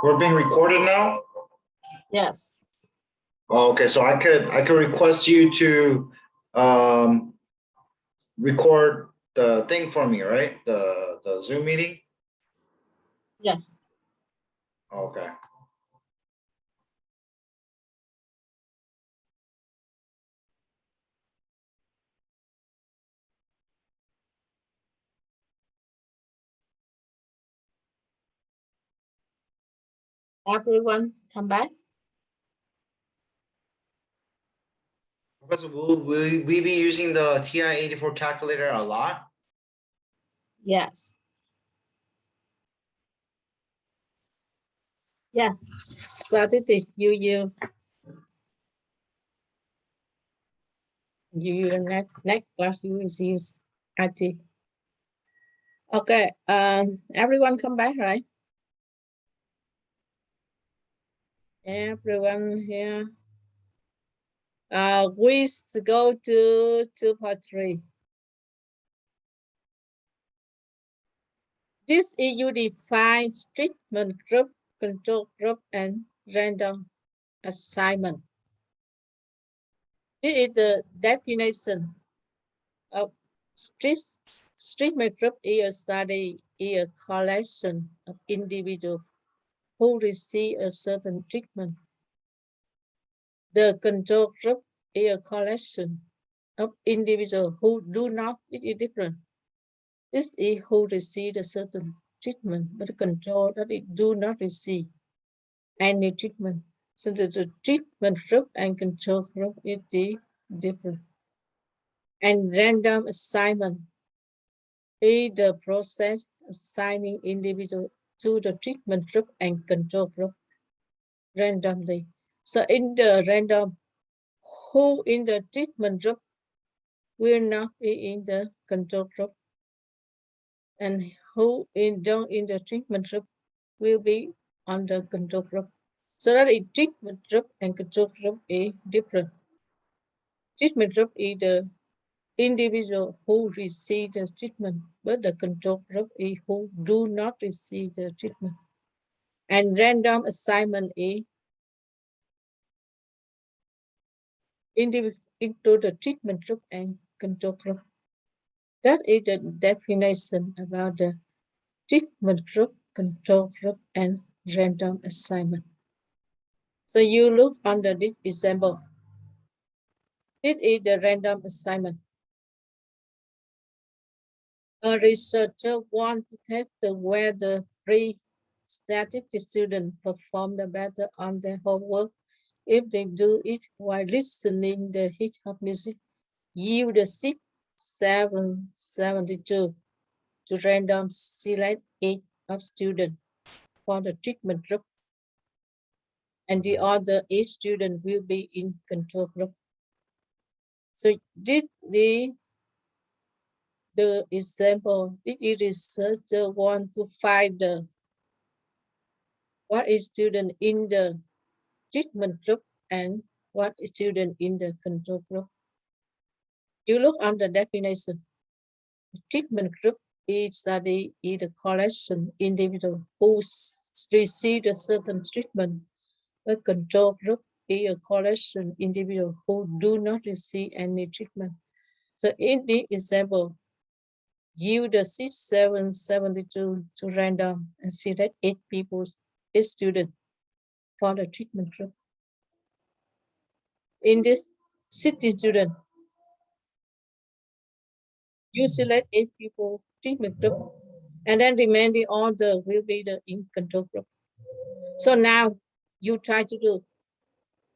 We're being recorded now? Yes. Oh, okay, so I could request you to record the thing for me, right? The Zoom meeting? Yes. Okay. Everyone come back. Professor, will we be using the TI-84 calculator a lot? Yes. Yeah. Statistic. You next class you will use IT. Okay. Everyone come back, right? Everyone here. We go to 2.3. This is you define treatment group, control group, and random assignment. This is the definition of treatment group is a study, is a collection of individuals who receive a certain treatment. The control group is a collection of individuals who do not, it is different. This is who receive a certain treatment, but the control that it do not receive any treatment. So the treatment group and control group is different. And random assignment is the process assigning individual to the treatment group and control group randomly. So in the random, who in the treatment group will not be in the control group, and who in the treatment group will be on the control group. So that a treatment group and control group is different. Treatment group is the individual who receive the treatment, but the control group is who do not receive the treatment. And random assignment is into the treatment group and control group. That is the definition about the treatment group, control group, and random assignment. So you look under this example. This is the random assignment. A researcher wants to test whether pre-statistic students perform better on their homework if they do it while listening the hit of music. Yield 6772 to random select 8 of students for the treatment group, and the other 8 students will be in control group. So this the example, the researcher want to find what is student in the treatment group and what is student in the control group. You look on the definition. The treatment group is study is a collection individual who receive a certain treatment. A control group is a collection individual who do not receive any treatment. So in the example, you the 6772 to random and select 8 people, 8 students for the treatment group. In this 60 student, you select 8 people treatment group, and then remaining order will be the in control group. So now you try to do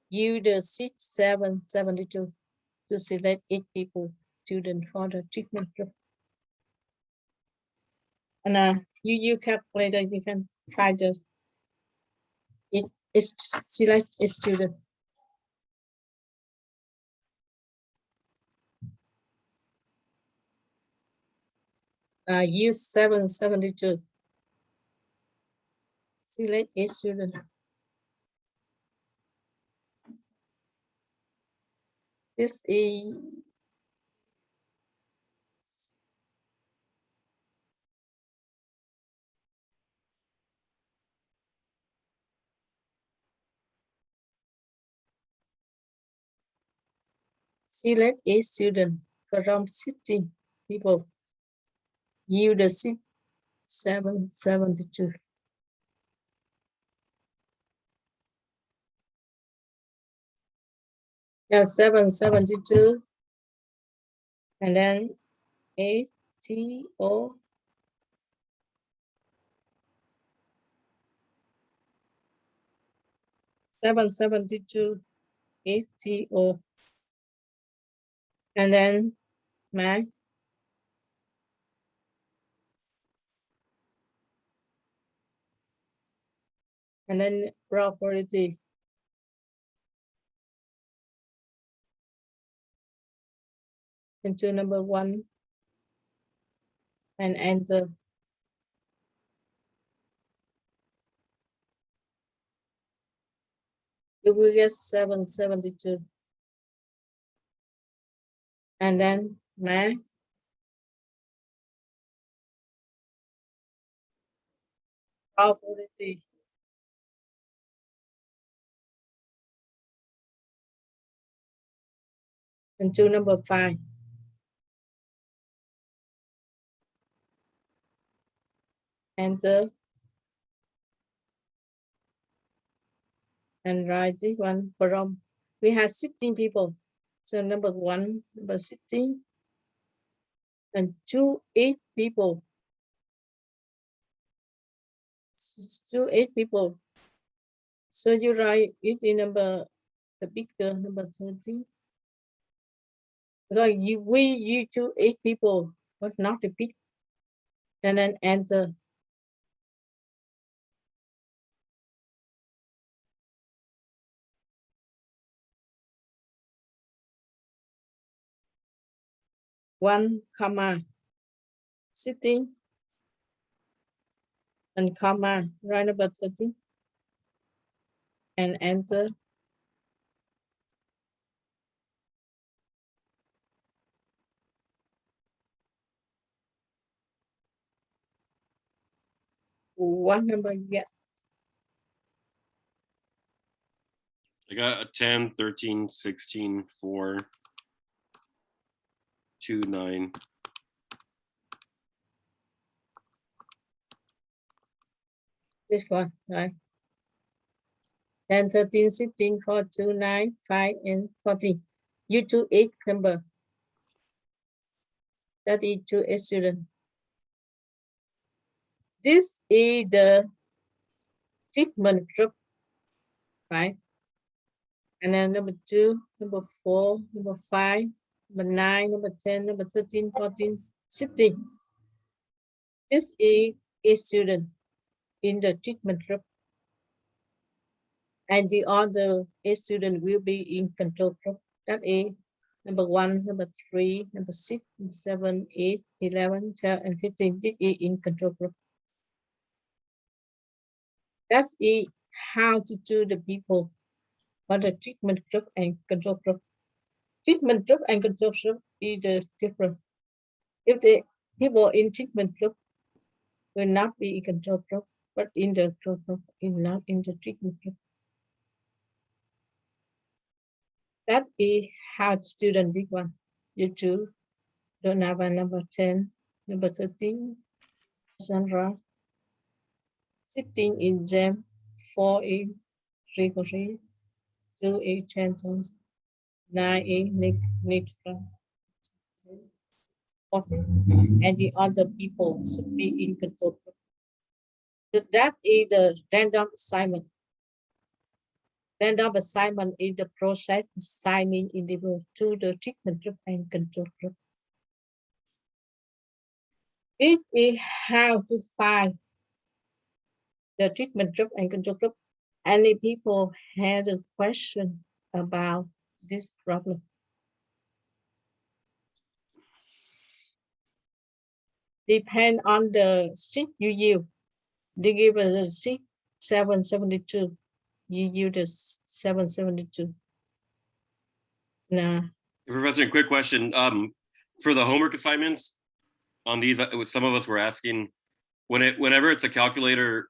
you the 6772 to select 8 people student for the treatment group. And you calculator, you can find the it's select a student. Use 772. Select a student. This is Select a student from 16 people. Yield the 772. Yeah, 772. And then ATO. 772 ATO. And then math. And then property. Into number 1 and enter. You will get 772. And then math. Property. Into number 5. Enter. And write this one from. We have 16 people. So number 1, number 16. And 8 people. 8 people. So you write it in number, the bigger number 30. Because you 8 people, but not the big. And then enter. One comma, sitting, and comma, right number 30, and enter. What number you get? I got a 10, 13, 16, 4, 2, 9. This one, right? 10, 13, 16, 4, 2, 9, 5, and 14. You choose 8 number. That is to a student. This is the treatment group, right? And then number 2, number 4, number 5, number 9, number 10, number 13, 14, 16. This is a student in the treatment group. And the other a student will be in control group. That is number 1, number 3, number 6, number 7, 8, 11, 12, and 15. This is in control group. That's it, how to do the people for the treatment group and control group. Treatment group and control group is the different. If the people in treatment group will not be in control group, but in the control group, is not in the treatment group. That is how student did one. You choose Donovan number 10, number 13, Sandra, 16 in Jam, 4 in Gregory, 2 in Chanton, 9 in Nick, 14, and the other people should be in control. That is the random assignment. Random assignment is the process assigning individuals to the treatment group and control group. It is how to find the treatment group and control group. Any people had a question about this problem? Depend on the sheet you use. They give us a sheet 772. You use the 772. Nah. Professor, a quick question. For the homework assignments on these, some of us were asking, whenever it's a calculator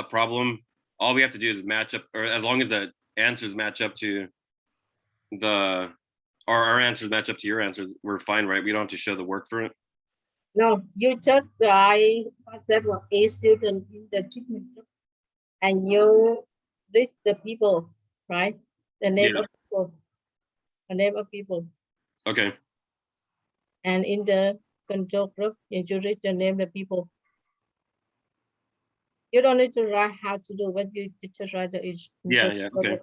problem, all we have to do is match up, or as long as the answers match up to the our answers match up to your answers, we're fine, right? We don't have to show the work for it. No, you just try, for example, a student in the treatment group, and you read the people, right? The name Yeah. of people, the name of people. Okay. And in the control group, you read the name of the people. You don't need to write how to do what you just write is. Yeah. Okay.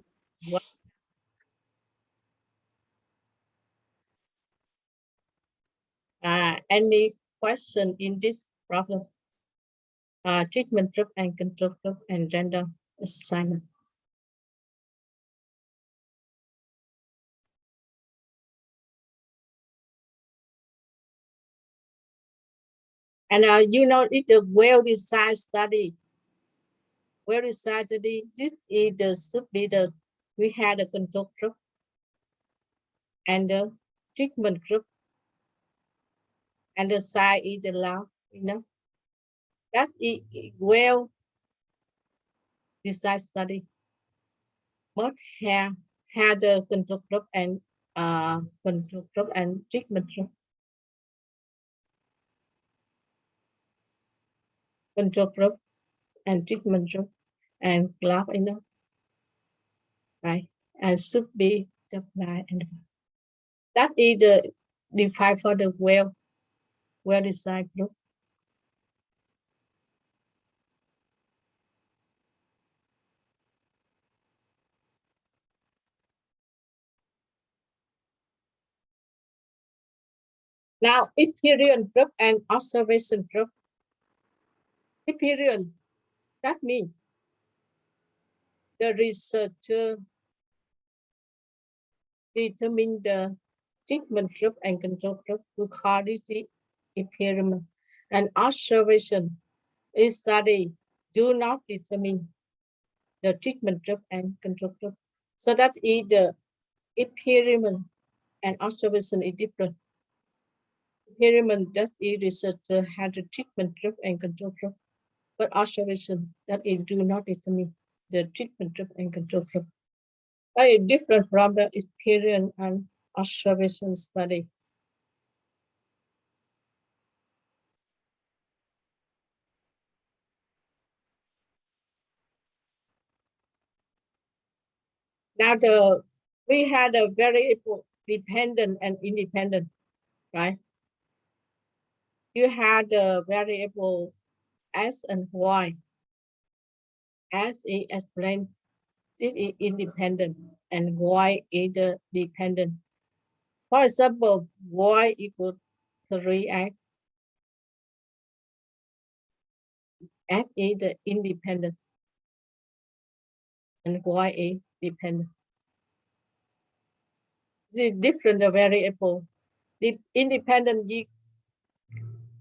Any question in this problem? Treatment group and control group and random assignment. And you know, it's a well-designed study. Well-designed study. This is the should be the we had a control group and the treatment group, and the side is the lab. You know, that's it. Well-designed study. Must have the control group and treatment group. Control group and treatment group and lab, you know, right? And should be applied, and that is the defined for the well-designed group. Now, Epirean group and observation group. Epirean, that means the researcher determine the treatment group and control group to call it the experiment. And observation is study do not determine the treatment group and control group. So that is the experiment and observation is different. Experiment that is researcher had the treatment group and control group, but observation that it do not determine the treatment group and control group. That is different from the experiment and observation study. Now we had a variable dependent and independent, right? You had the variable S and Y. S is explained, this is independent, and Y is the dependent. For example, Y equals 3x. X is the independent, and Y is dependent. The different variable. The independent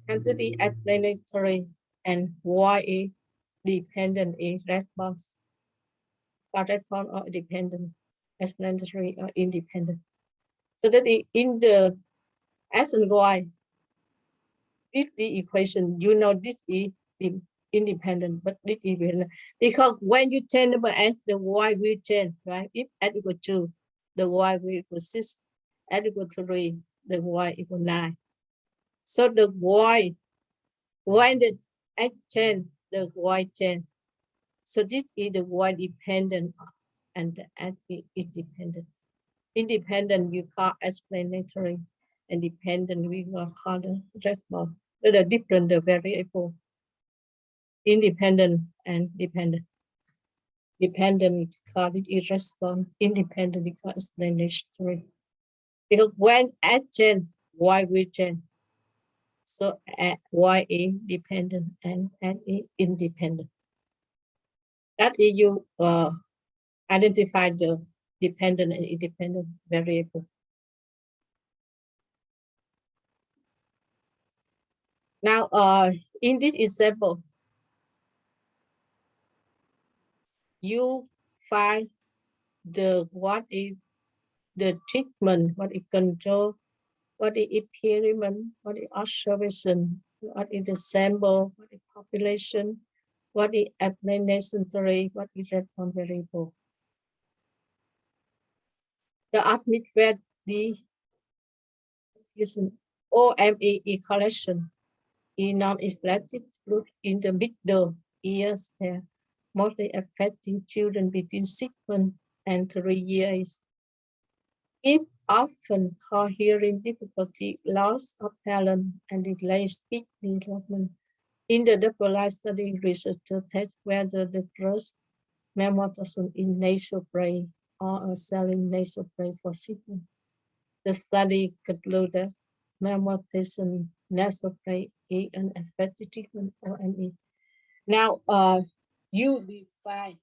quantity explanatory, and Y is dependent is response. Response or dependent, explanatory or independent. So that in the S and Y, this the equation, you know, this is independent, but this is independent. Because when you change number S, the Y will change, right? If S equal 2, the Y will equal 6. S equal 3, the Y equal 9. So the Y, when the X change, the Y change. So this is the Y dependent and the X is independent. Independent you call explanatory, and dependent we will call the response. The different the variable. Independent and dependent. Dependent call it response. Independent we call explanatory. Because when X change, Y will change. So Y is dependent and X is independent. That is you identify the dependent and independent variable. Now, in this example, you find the what is the treatment, what is control, what is experiment, what is observation, what is the sample, what is population, what is explanation theory, what is response variable. The admit where the is an OME collection. In non-inflected group in the middle years, they're mostly affecting children between 6 months and 3 years. If often cause hearing difficulty, loss of balance, and delayed speech development. In the double-blind study, researchers test whether the first memorization in nasal spray or a saline nasal spray for 6 months. The study concluded memorization nasal spray is an effective treatment for ME. Now, you define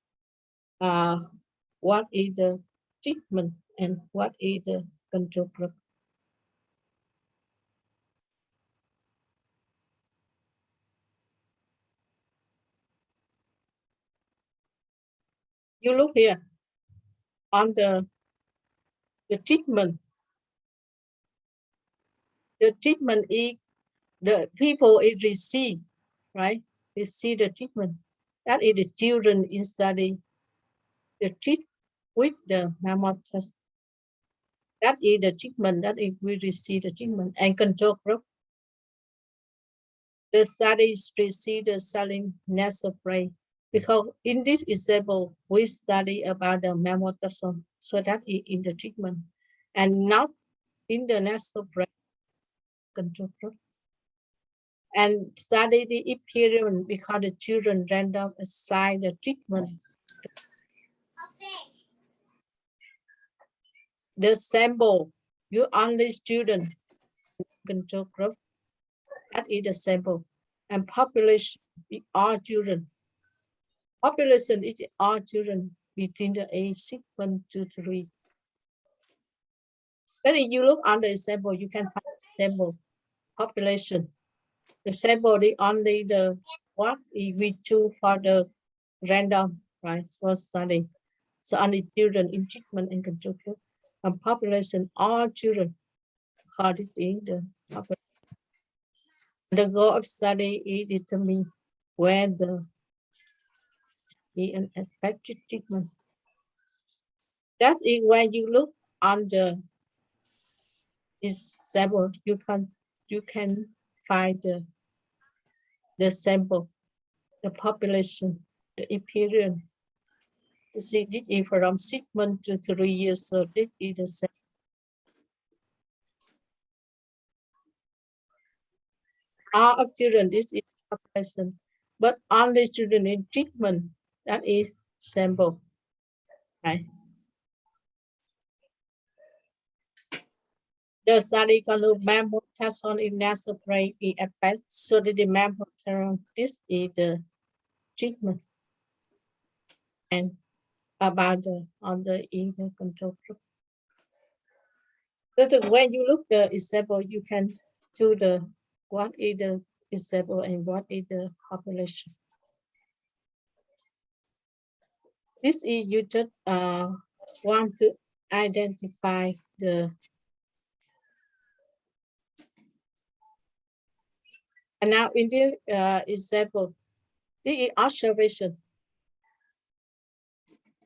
what is the treatment and what is the control group. You look here on the treatment. The treatment is the people is receive, right? Receive the treatment. That is the children in study. The treat with the mammoth test. That is the treatment. That is we receive the treatment and control group. The studies receive the saline nasal spray because in this example we study about the mammothersome, so that is in the treatment and not in the nasal spray control group. And study the experience because the children random assign the treatment. The sample, you only student control group, that is the sample. And population is all children. Population is all children between the age 6 months to 3. Then if you look on the sample, you can find sample population. The sample is only the what we choose for the random, right? So study. So only children in treatment and control group. And population, all children, according to the population. The goal of study is determine whether an effective treatment. That is when you look on the sample, you can find the sample, the population, the experience. You see, this is from 6 months to 3 years, so this is the same. All of children, this is population, but only children in treatment, that is sample, right? The study concludes mammal taxon in nasal spray is effect, so the mammal taxon, this is the treatment. And about the other in the control group. So when you look the example, you can do the what is the example and what is the population. This is you just want to identify the and now in the example, this is observation.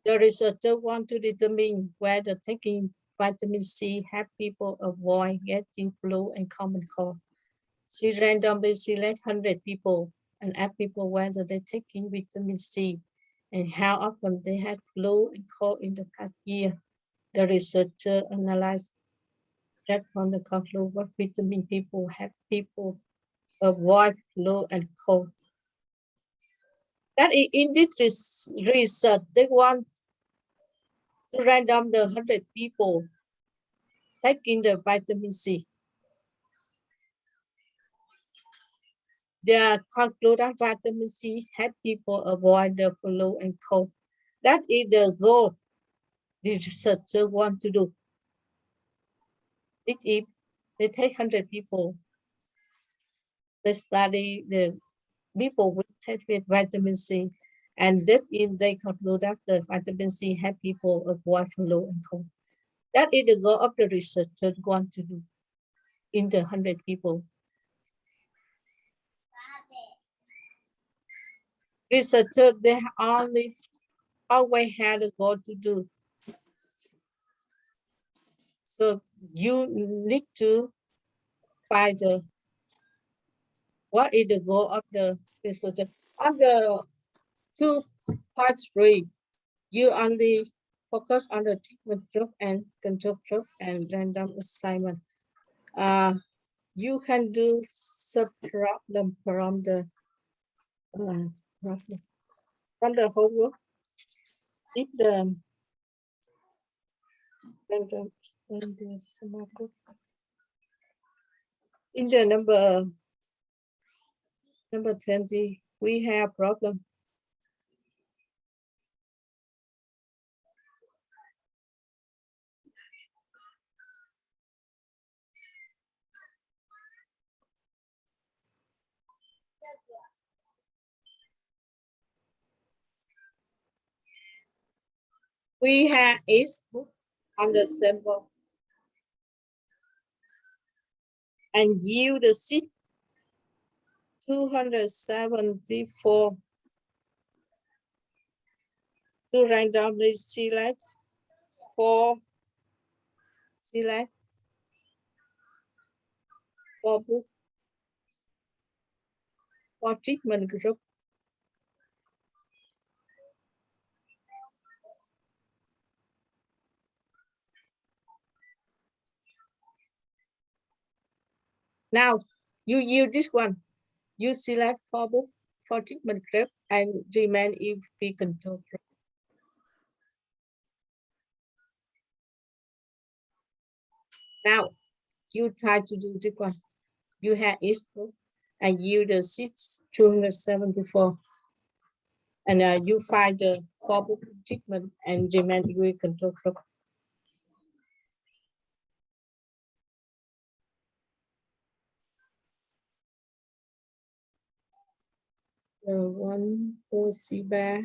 The researcher want to determine whether taking vitamin C help people avoid getting flu and common cold. She randomly select 100 people and ask people whether they're taking vitamin C and how often they had flu and cold in the past year. The researcher analyzed that from the conclusion what vitamin people have people avoid flu and cold. That in this research, they want to random the 100 people taking the vitamin C. They conclude that vitamin C help people avoid the flu and cold. That is the goal the researcher want to do. If they take 100 people, they study the people with take with vitamin C, and that is they conclude that the vitamin C help people avoid flu and cold. That is the goal of the researcher want to do in the 100 people. Researcher, they only always had a goal to do. So you need to find what is the goal of the research. On the 2.3, you only focus on the treatment group and control group and random assignment. You can do sub problem from the homework. If the random and the small group in the number 20, we have problem. We have each book on the sample and yield the sheet 274 to randomly select four book for treatment group. Now you use this one. You select four book for treatment group and remain if we control group. Now you try to do this one. You have each book and you the 274. And you find the four book treatment and remain if we control group. One for C-bar.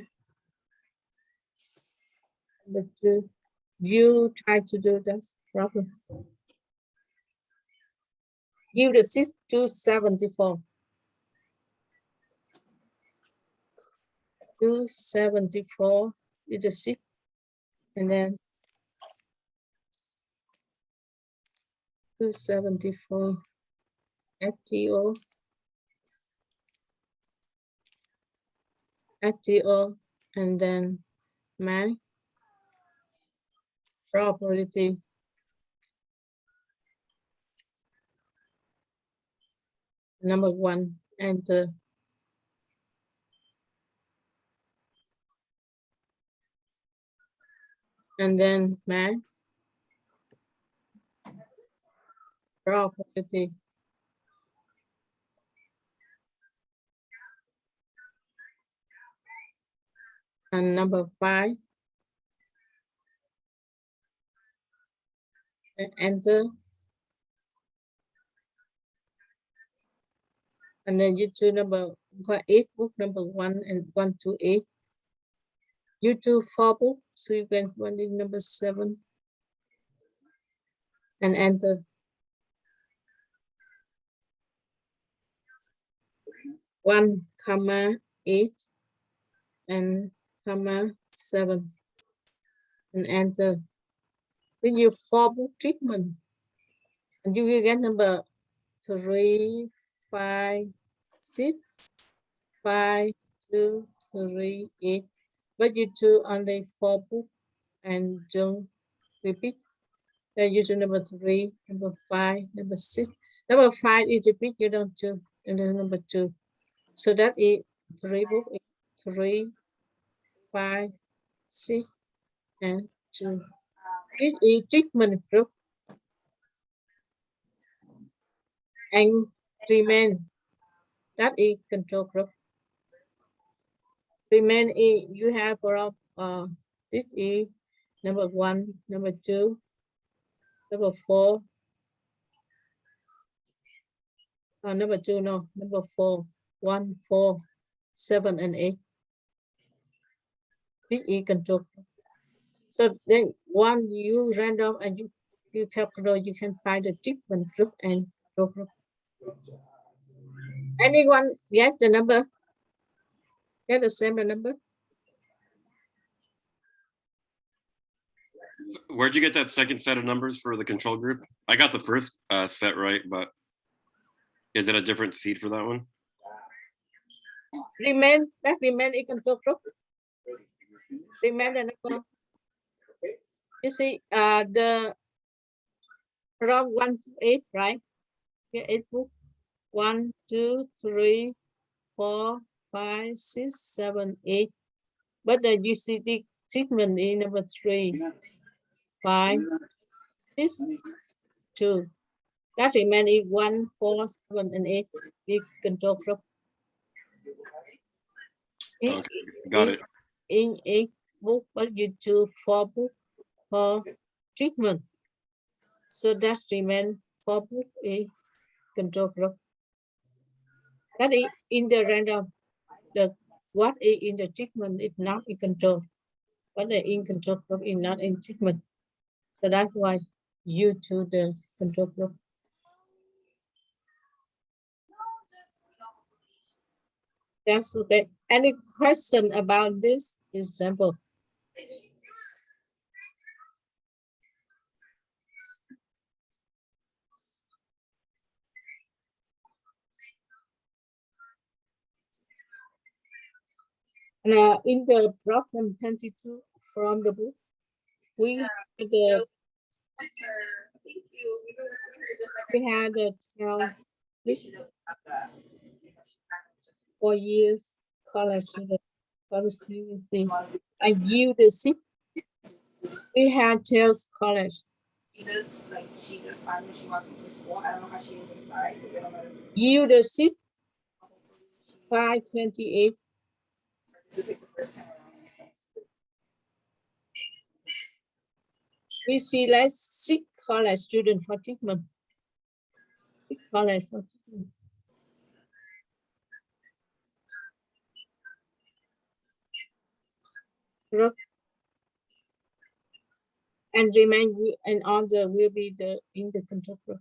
But you try to do this problem. Give the 274. 274 is the 6, and then 274 FTO, and then my probability. Number 1, enter. And then my probability. And number 5, and enter. And then you choose number 8, book number 1 and 1 to 8. You do 4 book, so you can find in number 7 and enter. 1,8 and 7 and enter. Then you 4 book treatment and you will get number 3, 5, 6, 5, 2, 3, 8. But you do only 4 book and don't repeat. Then you do number 3, number 5, number 6. Number 5 is repeat, you don't do, and then number 2. So that is 3 book, 3, 5, 6, and 2. This is treatment group and remain. That is control group. Remain is you have from this is number 1, number 2, number 4. Number 2, no, number 4, 1, 4, 7, and 8. This is control group. So then one you random and you calculate, you can find the treatment group and control group. Anyone get the number? Get the same number? Where'd you get that second set of numbers for the control group? I got the first set right, but Is it a different seed for that one? Remain in control group. Remain the number. You see, the from 1 to 8, right? Yeah, 8 book. 1, 2, 3, 4, 5, 6, 7, 8. But the UCD treatment is number 3, 5, 6, 2. That remain is 1, 4, 7, and 8. The control group. Okay, got it. In 8 book, but you choose 4 book for treatment. So that remain 4 book a control group. That is in the random. The what is in the treatment is not in control. What is in control group is not in treatment. So that's why you choose the control group. That's okay. Any question about this example? Now, in the problem 22 from the book, we had the 4 years college student, and you the 6 we had Tales College. She does fine when she walks into school. I don't know how she is inside. But they don't let us You the 6 528. participate the first time around. We see like 6 college student for treatment. 6 college for treatment. Group. And remain and other will be the in the control group.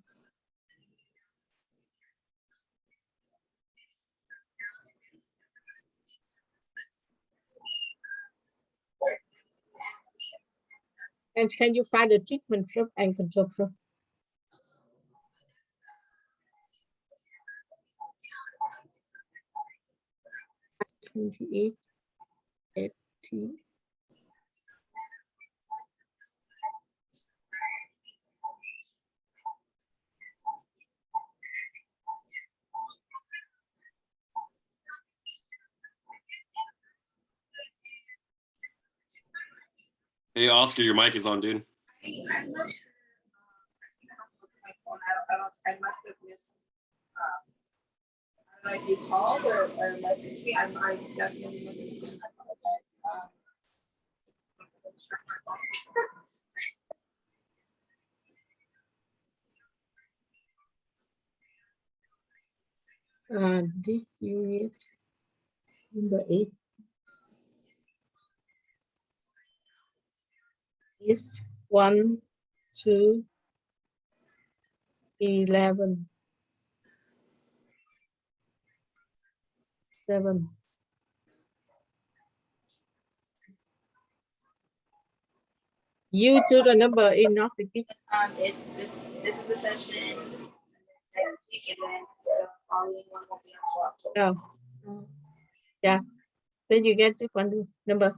And can you find the treatment group and control group? $28, $80. Hey, Oscar, your mic is on, dude. I'm not sure. I have to look at my phone. I must have missed. I don't know if you called or messaged me. I definitely must have missed. I apologize. This unit number 8 is 1, 2, 11, 7. You to the number is not repeat. It's this is the session next week, and then the following one will be until October. Oh. Yeah. Then you get the one number.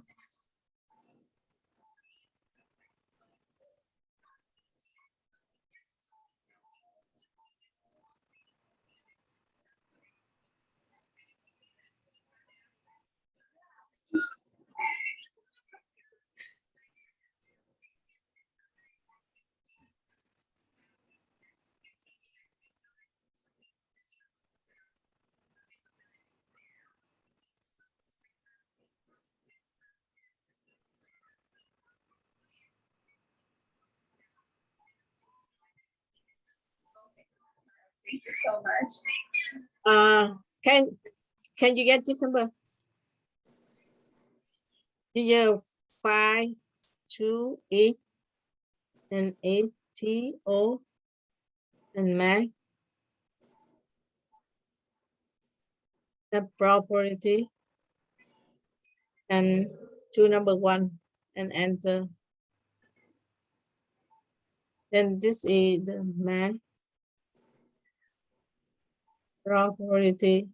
Thank you so much. Can you get this number? Yeah, 5, 2, 8, and 8 T O and Mac. The property and 2 number 1 and enter. Then this is the Mac. probability.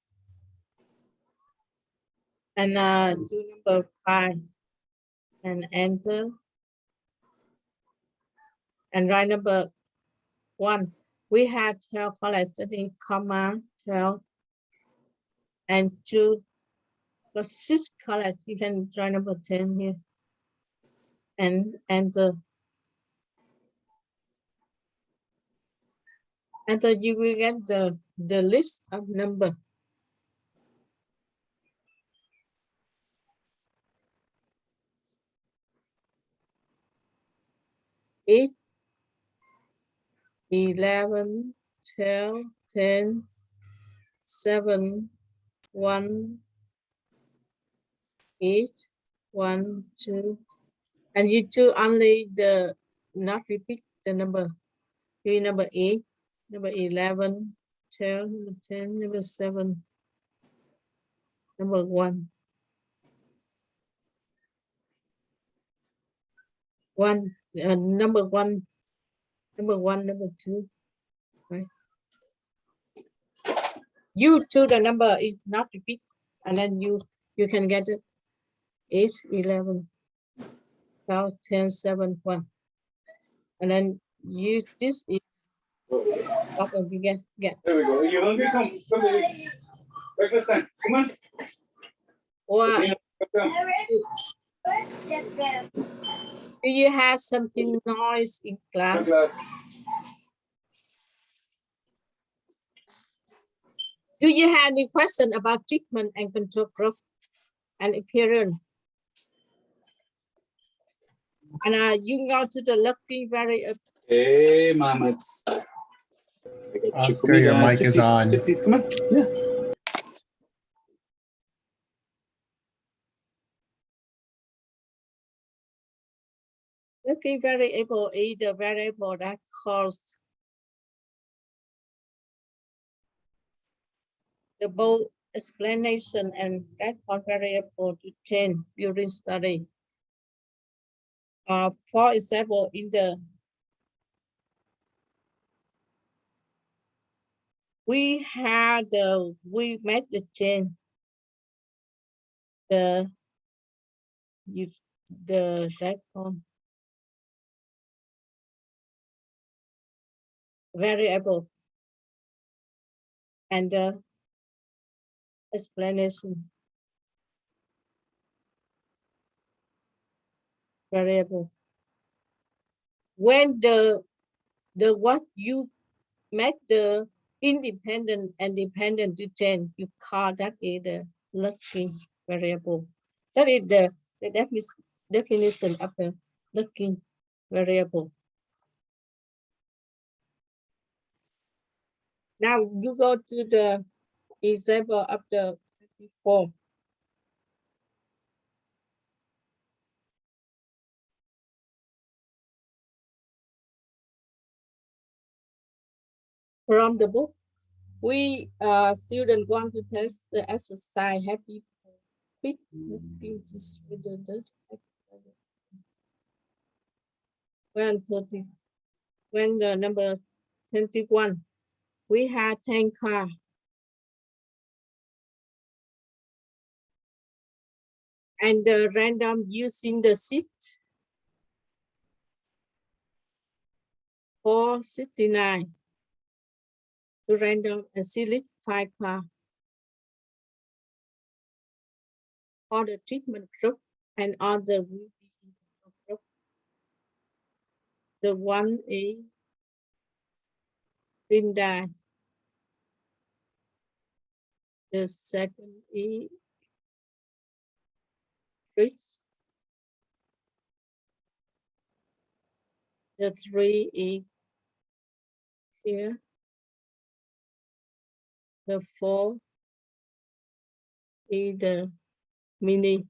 And do number 5 and enter. And write number 1. We had 12 college study, comma, 12 and 2 plus 6 college. You can try number 10 here. And enter. And so you will get the list of number. Eight, 11, 12, 10, 7, 1, 8, 1, 2. And you choose only the not repeat the number. You number 8, number 11, 12, number 10, number 7, number 1. 1, number 1, number 2. Right? You choose the number is not repeat, and then you can get it. 8, 11, 12, 10, 7, 1. And then use this is what you get. There we go. You hungry? Come, baby. Breakfast time. Come on. Or Come. Just go. do you have something noise in class? Class. Do you have any question about treatment and control group and appearance? And you go to the lucky variable. Hey, mamas. Oscar, your mic is on. Come on. Yeah. Lucky variable is the variable that causes the both explanation and response variable to change during study. For example, in the we made the change the response variable and the explanation variable. When the what you make the independent and dependent to change, you call that is the looking variable. That is the definition of the looking variable. Now you go to the example of the 54. From the book, we students want to test the exercise happy fit looking this with the when the number 21, we had 10 cars. And the random using the seat 469 to random and select 5 cars for the treatment group and other will be in the group. The 1A Hyundai, the second E Rich, the 3E here, the 4 is the Mini,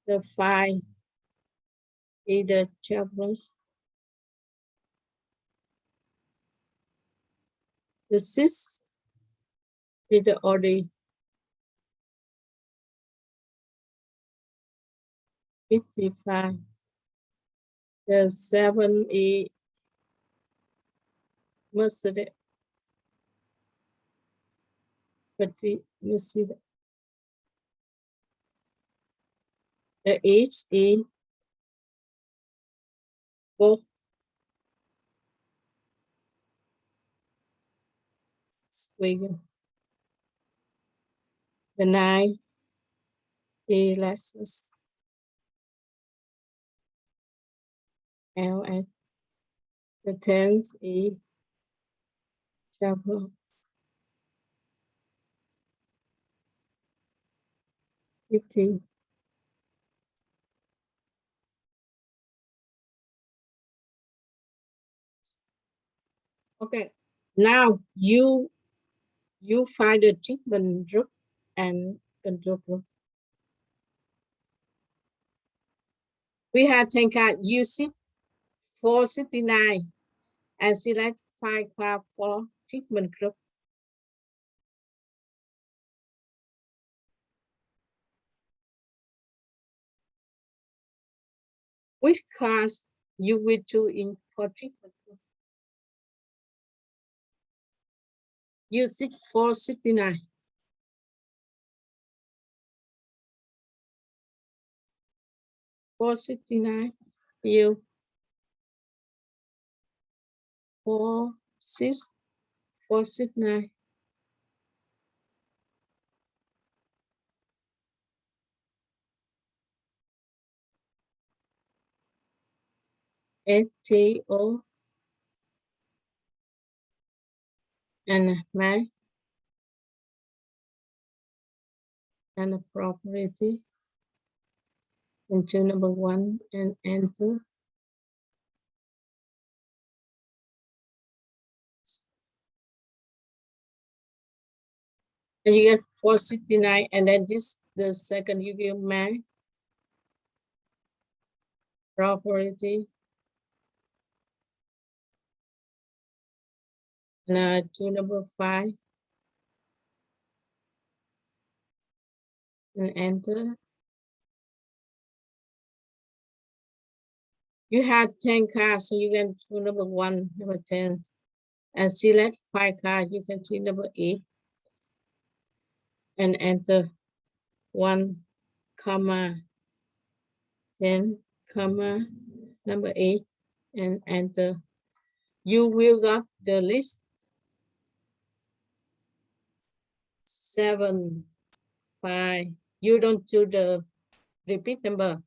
the 5 is the Chevrolet, the 6 is the Audi 55, The 7E Mercedes. Mercedes. The HE Volkswagen. The 9E Lexus. LS. The 10E Chevrolet. 15. Okay, now you find the treatment group and control group. We have 10 card using 469 and select 5 card for treatment group. Which class you will do in for treatment group? Using 469. You 469. STO and math and property into number 1 and enter. And you get 469, and then this the second you get math property and to number 5 and enter. You have 10 cards, so you can do number 1, number 10, and select 5 cards. You can see number 8 and enter 1, comma 10, comma number 8 and enter. You will got the list 7, 5. You don't do the repeat number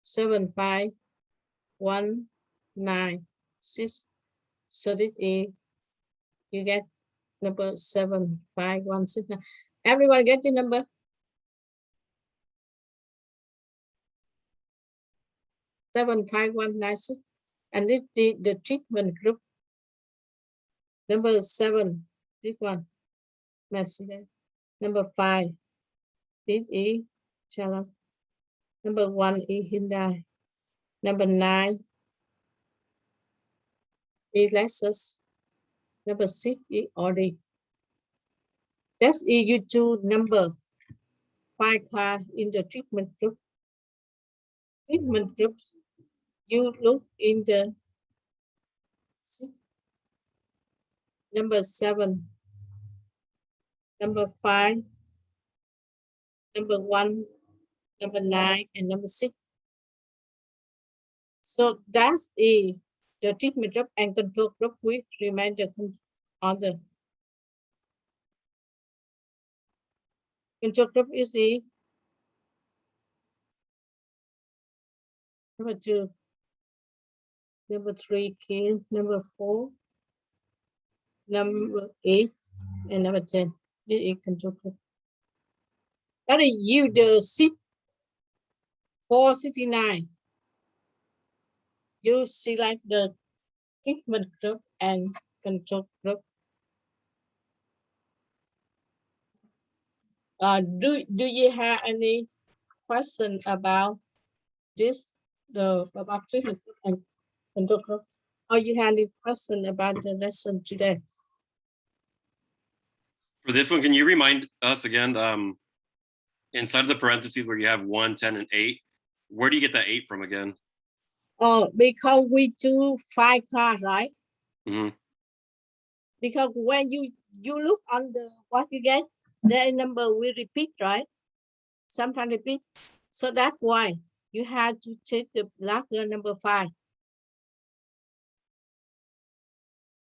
7, 5, 1, 9, 6. So this is you get number 7, 5, 1, 6, 9. Everyone get the number? Seven, 5, 1, 9, 6. And this the treatment group. Number 7, this one. Mercedes. Number 5, this is Charlotte. Number 1 is Hyundai. Number 9 is Lexus. Number 6 is Audi. That's you choose number 5 card in the treatment group. Treatment groups, you look in the number 7, number 5, number 1, number 9, and number 6. So that's the treatment group and control group with remainder on the control group is the number 2, number 3, key, number 4, number 8, and number 10. This is control group. That is you the 469. You select the treatment group and control group. Do you have any question about this, about treatment group and control group? Or you have any question about the lesson today? For this one, can you remind us again, inside of the parentheses where you have 1, 10, and 8, where do you get that 8 from again? Oh, because we do 5 cards, right? Mhm. Because when you look on the what you get, the number will repeat, right? Sometimes repeat. So that's why you have to take the larger number 5,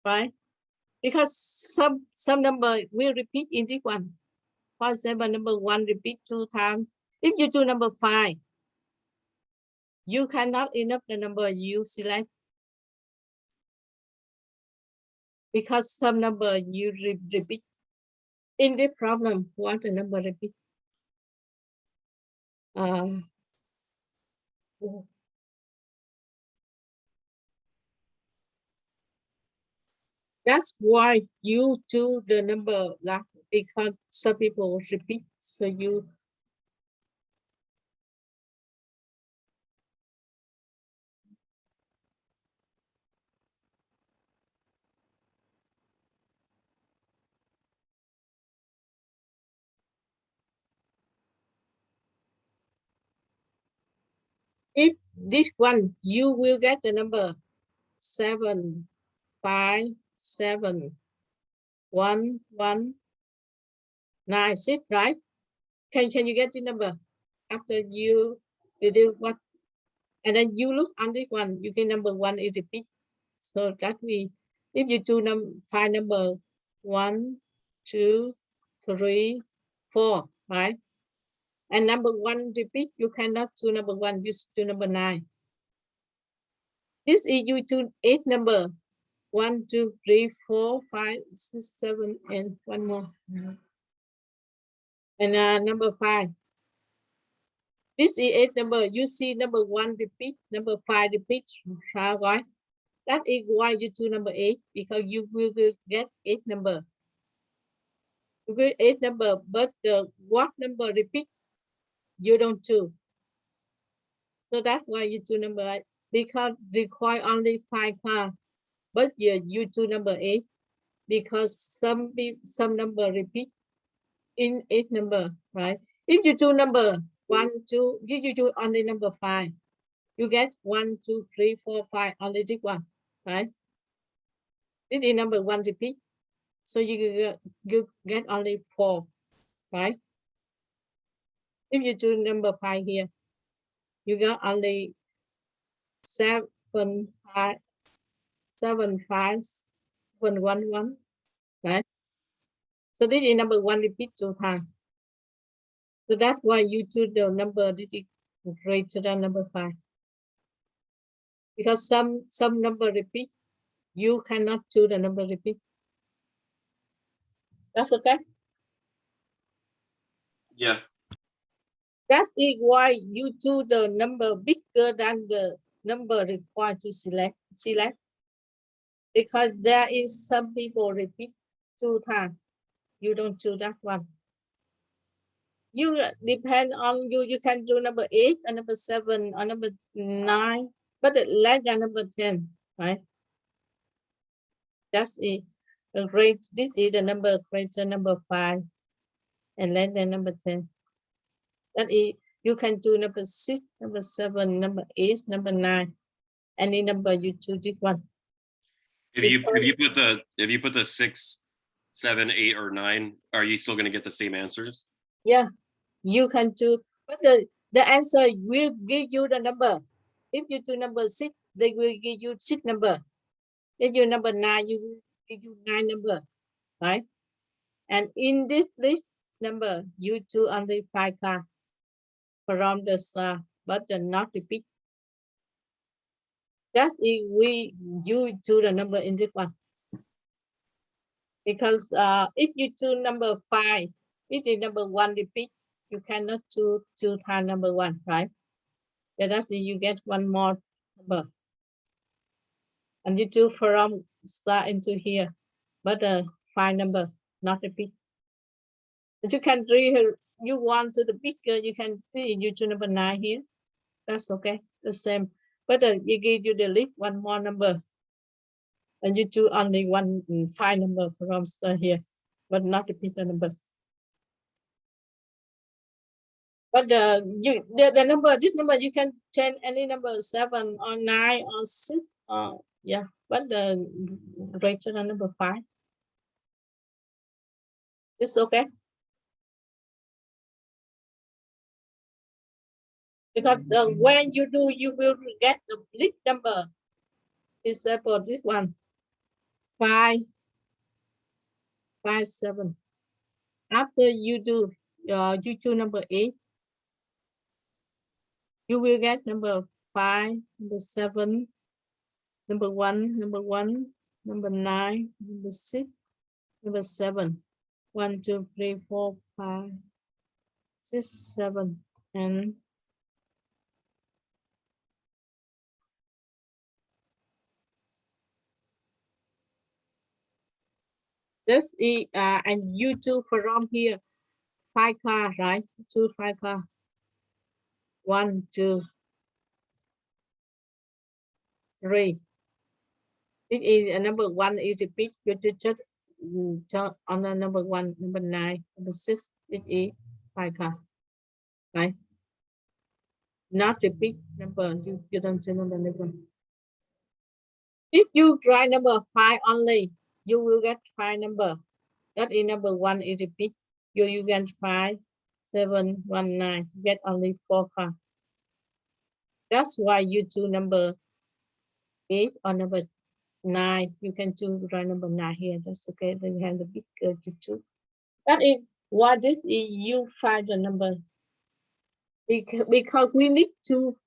right? Because some number will repeat in this one. For example, number 1 repeat 2 times. If you do number 5, you cannot enough the number you select, because some number you repeat. In this problem, what the number repeat? That's why you do the number like, because some people repeat. So you if this one you will get the number 7, 5, 7, 1, 1, 9, 6, right? Can you get the number after you do what? And then you look on this one, you get number 1 is repeat. So that means if you do find number 1, 2, 3, 4, right? And number 1 repeat, you cannot do number 1, you do number 9. This is you do 8 number. 1, 2, 3, 4, 5, 6, 7, and one more. And number 5. This is 8 number. You see number 1 repeat, number 5 repeat, right? That is why you do number 8, because you will get 8 number. You will 8 number, but the what number repeat, you don't do. So that's why you do number 8, because require only 5 cards. But you do number 8 because some number repeat in 8 number, right? If you do number 1, 2, you do only number 5. You get 1, 2, 3, 4, 5, only this one, right? This is number 1 repeat. So you get only 4, right? If you do number 5 here, you got only 7, 5, 7, 5, 1, 1, 1, right? So this is number 1 repeat 2 times. So that's why you do the number that is greater than number 5. Because some number repeat, you cannot do the number repeat. That's okay. Yeah. That is why you do the number bigger than the number required to select. Because there is some people repeat 2 times. You don't do that one. You depend on you. You can do number 8 and number 7 or number 9, but less than number 10, right? That's it. This is the number greater number 5 and less than number 10. That is, you can do number 6, number 7, number 8, number 9, any number you choose this one. If you put the 6, 7, 8, or 9, are you still going to get the same answers? Yeah, you can do, but the answer will give you the number. If you do number 6, they will give you 6 number. If you number 9, you will give you 9 number, right? And in this list number, you do only 5 cards from the star, but not repeat. That's if you do the number in this one. Because if you do number 5, if the number 1 repeat, you cannot do 2 times number 1, right? Yeah, that's the, you get one more number. And you do from start into here, but 5 number, not repeat. But you can do, you want to the bigger, you can see you do number 9 here. That's okay, the same. But you give you the list one more number. And you do only 5 number from start here, but not repeat the number. But the number, this number, you can change any number, 7 or 9 or 6. Yeah, but the greater than number 5. It's okay. Because when you do, you will get the big number. Example, this one, 5, 5, 7. After you do you choose number 8, you will get number 5, number 7, number 1, number 1, number 9, number 6, number 7. 1, 2, 3, 4, 5, 6, 7, and this is and you choose from here 5 cards, right? Choose 5 cards. 1, 2, 3. This is number 1 is repeat. You just on the number 1, number 9, number 6. It is 5 cards, right? Not repeat number. You don't see number number. If you try number 5 only, you will get 5 number. That is number 1 is repeat. You get 5, 7, 1, 9. Get only 4 cards. That's why you choose number 8 or number 9. You can choose right number 9 here. That's okay. Then you have the big you choose. That is why this is you find the number. Because we need to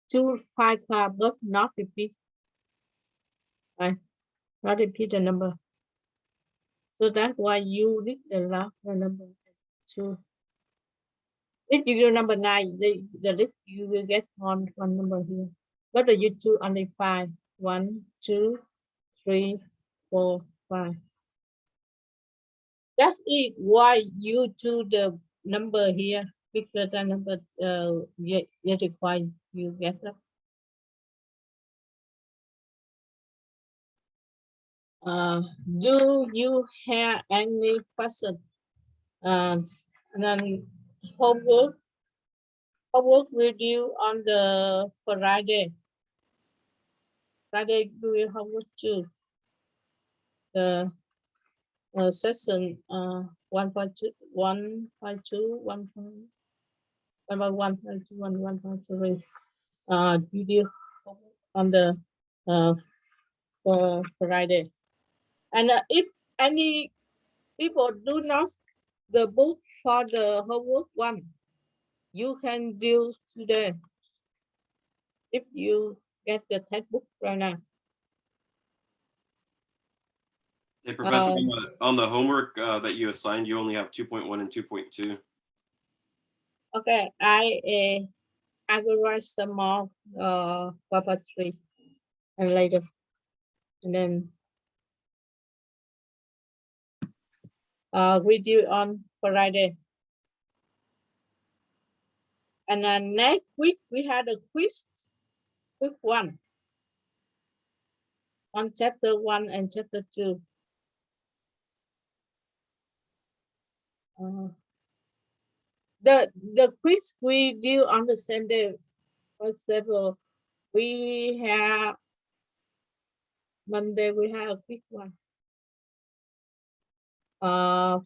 choose 5 cards, but not repeat. Right? Not repeat the number. So that's why you need the last number 2. If you do number 9, the list you will get one number here. But you choose only 5. 1, 2, 3, 4, 5. That's it. Why you choose the number here bigger than number you require you get that. Do you have any question? And then homework with you on the Friday. Friday do you homework too? The session 1.2, 1.2, 1.1.2, 1.3. Video on the Friday. And if any people do not the book for the homework one, you can do today if you get the textbook right now. Hey, Professor, on the homework that you assigned, you only have 2.1 and 2.2. Okay, I will write some more paper 3 and later, and then we do on Friday. And then next week we had a quiz 1 on chapter 1 and chapter 2. The quiz we do on the same day. For example, we have Monday we have a quick one.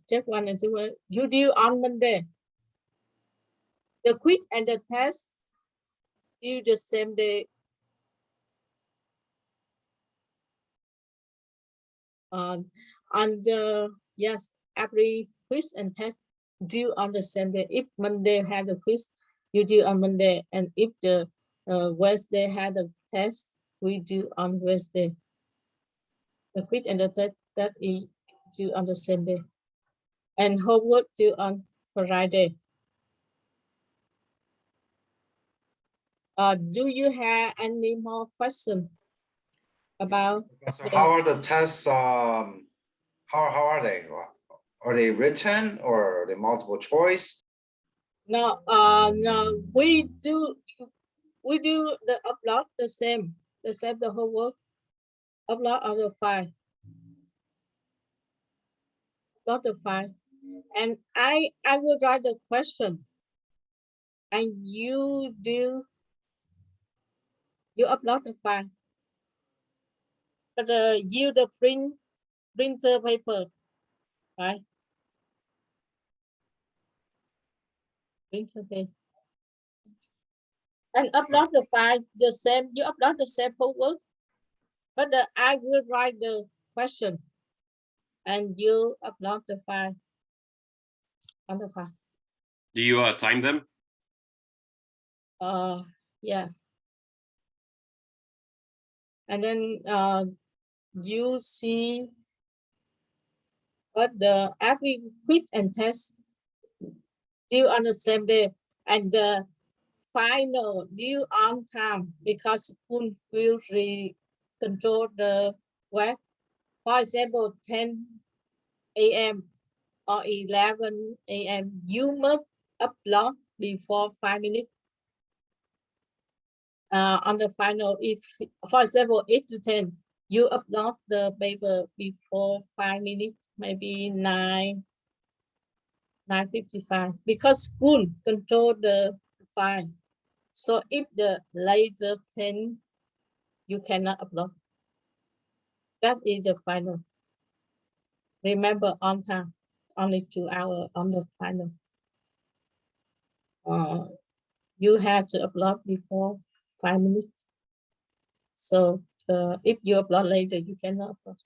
Check 1 and 2. You do on Monday. The quiz and the test due the same day. On the yes, every quiz and test due on the same day. If Monday had a quiz, you do on Monday, and if the Wednesday had a test, we do on Wednesday. The quiz and the test that is due on the same day, and homework due on Friday. Do you have any more questions about? So how are the tests? How are they? Are they written or are they multiple choice? No, no, we do the upload the same the homework, upload on the file, upload the file, and I will write the question. and you upload the file, but you the printer paper, right? Printer paper. And upload the file the same. You upload the same homework, but I will write the question, and you upload the file on the file. Do you time them? Yes. And then you see what the every quiz and test due on the same day, and the final due on time, because school will control the web. For example, 10 a.m. or 11 a.m. you must upload before 5 minutes. On the final, if for example 8 to 10, you upload the paper before 5 minutes, maybe 9:55, because school control the file. So if the later 10, you cannot upload. That is the final. Remember, on time, only 2 hours on the final. You have to upload before 5 minutes. So if you upload later, you cannot upload.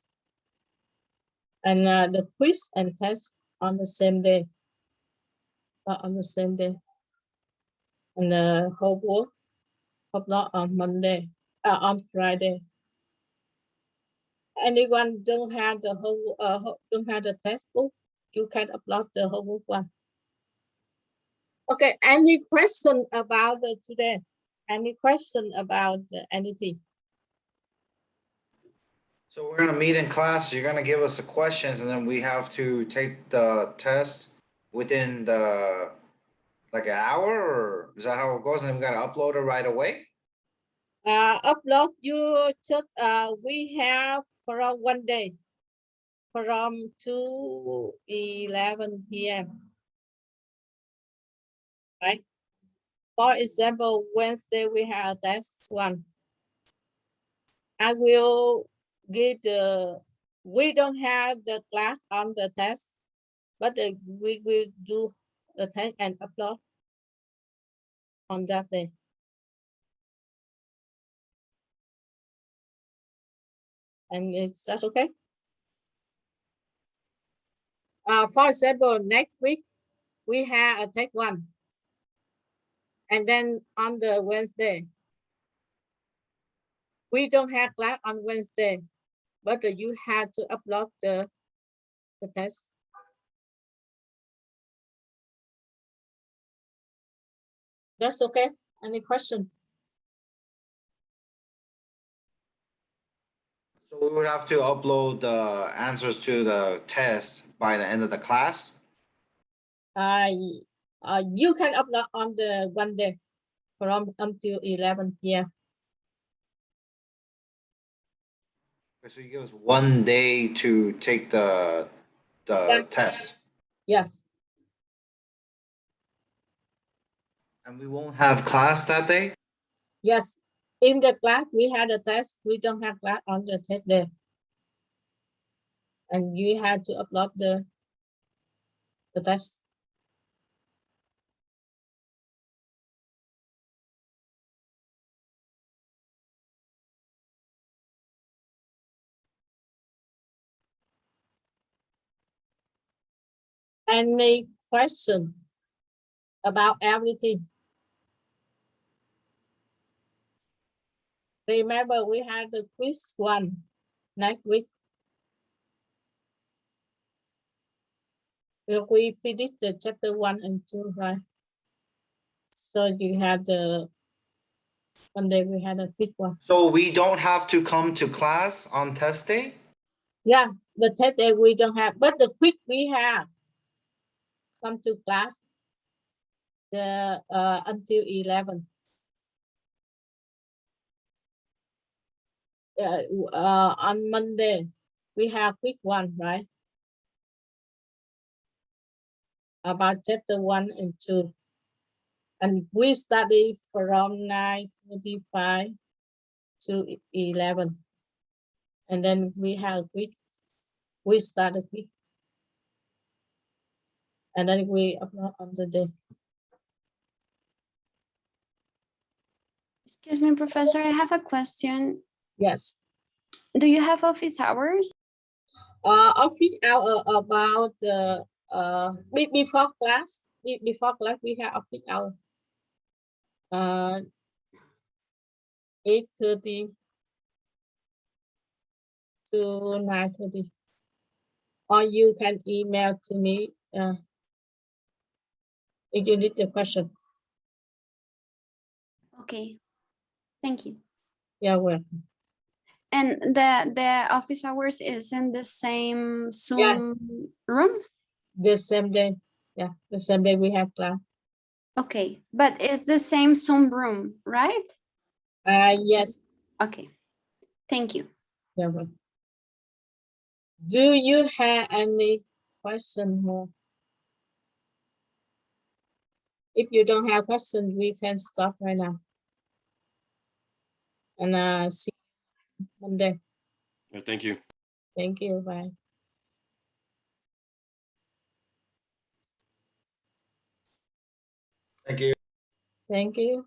And the quiz and test on the same day, on the same day. And the homework upload on Monday, on Friday. Anyone don't have the whole don't have the textbook, you can upload the homework one. Okay, any question about today? Any question about anything? So we're gonna meet in class, you're gonna give us the questions, and then we have to take the test within like an hour, or is that how it goes? And then we gotta upload it right away? Upload you just we have from 1 day, from 2:11 p.m. right? For example, Wednesday we have test one. I will give we don't have the class on the test, but we will do the test and upload on that day. And is that okay? For example, next week we have a test one, and then on the Wednesday we don't have class on Wednesday, but you have to upload the test. That's okay. Any question? So we would have to upload the answers to the test by the end of the class? You can upload on the 1 day from until 11 p.m. So you give us 1 day to take the Yeah. test, Yes. and we won't have class that day? Yes. In the class we had a test. We don't have class on the test day. And you had to upload the test. Any question about everything? Remember, we had the quiz one next week. We finished the chapter 1 and 2, right? So you had the 1 day we had a quiz one. So we don't have to come to class on test day? Yeah, the test day we don't have, but the quiz we have. Come to class the until 11. On Monday we have quick one, right? About chapter 1 and 2. And we study from 9:45 to 11. And then we have we start a week. And then we upload on the day. Excuse me, Professor, I have a question. Yes. Do you have office hours? Office hour about before class. Before class we have office hour. 8:30 to 9:30. Or you can email to me if you need the question. Okay, thank you. Yeah, welcome. And the office hours is in the same Zoom room? The same day. Yeah, the same day we have class. Okay, but it's the same Zoom room, right? Yes. Okay, thank you. Yeah, welcome. Do you have any question more? If you don't have question, we can stop right now. And see you Monday. Thank you. Thank you. Bye. Thank you. Thank you.